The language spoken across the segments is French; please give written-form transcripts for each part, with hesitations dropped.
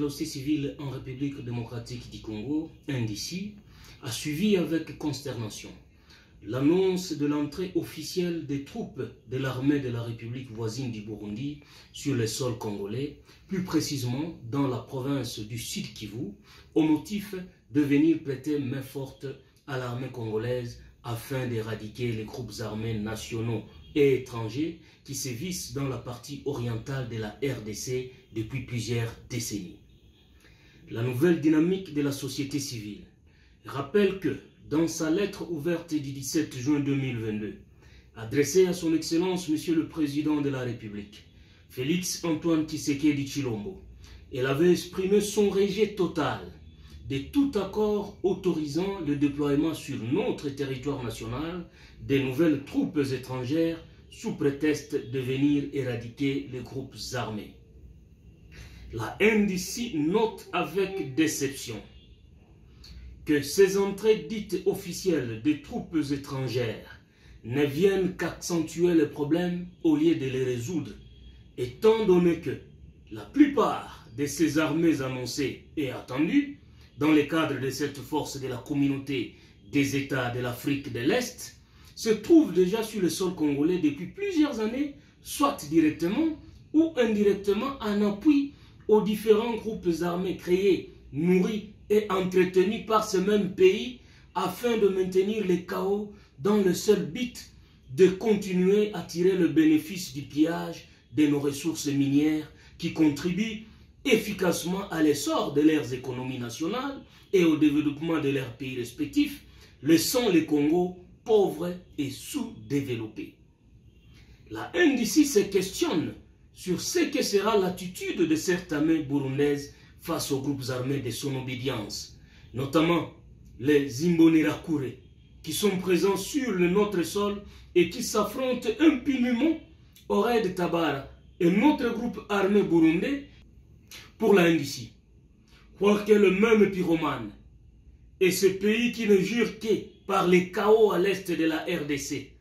société civile en République démocratique du Congo, NDC, a suivi avec consternation l'annonce de l'entrée officielle des troupes de l'armée de la République voisine du Burundi sur le sol congolais, plus précisément dans la province du Sud Kivu, au motif de venir prêter main forte à l'armée congolaise afin d'éradiquer les groupes armés nationaux et étrangers qui sévissent dans la partie orientale de la RDC depuis plusieurs décennies. La nouvelle dynamique de la société civile rappelle que, dans sa lettre ouverte du 17 juin 2022, adressée à son Excellence Monsieur le Président de la République, Félix Antoine Tshisekedi Tshilombo, elle avait exprimé son rejet total de tout accord autorisant le déploiement sur notre territoire national des nouvelles troupes étrangères sous prétexte de venir éradiquer les groupes armés. La NDC note avec déception que ces entrées dites officielles des troupes étrangères ne viennent qu'accentuer les problèmes au lieu de les résoudre, étant donné que la plupart de ces armées annoncées et attendues dans le cadre de cette force de la communauté des États de l'Afrique de l'Est se trouvent déjà sur le sol congolais depuis plusieurs années, soit directement ou indirectement en appui aux différents groupes armés créés, nourris et entretenus par ce même pays afin de maintenir le chaos dans le seul but de continuer à tirer le bénéfice du pillage de nos ressources minières qui contribuent efficacement à l'essor de leurs économies nationales et au développement de leurs pays respectifs, laissant le Congo pauvre et sous-développé. La NDC se questionne sur ce que sera l'attitude de cette armée burundaise face aux groupes armés de son obédience, notamment les Imbonerakure, qui sont présents sur notre sol et qui s'affrontent impunément au raid Tabara et notre groupe armé burundais pour la NDC. Quoique le même pyromane et ce pays qui ne jure que par les chaos à l'est de la RDC,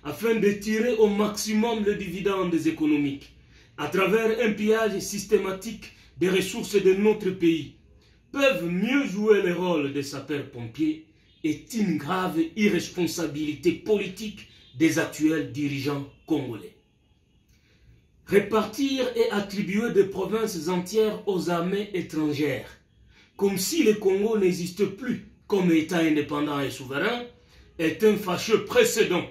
afin de tirer au maximum les dividendes économiques, à travers un pillage systématique des ressources de notre pays, peuvent mieux jouer le rôle de sapeurs-pompiers est une grave irresponsabilité politique des actuels dirigeants congolais. Répartir et attribuer des provinces entières aux armées étrangères, comme si le Congo n'existe plus comme État indépendant et souverain, est un fâcheux précédent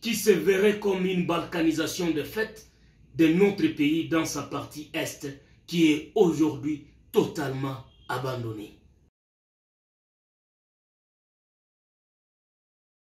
qui se verrait comme une balkanisation de fait de notre pays dans sa partie est qui est aujourd'hui totalement abandonnée.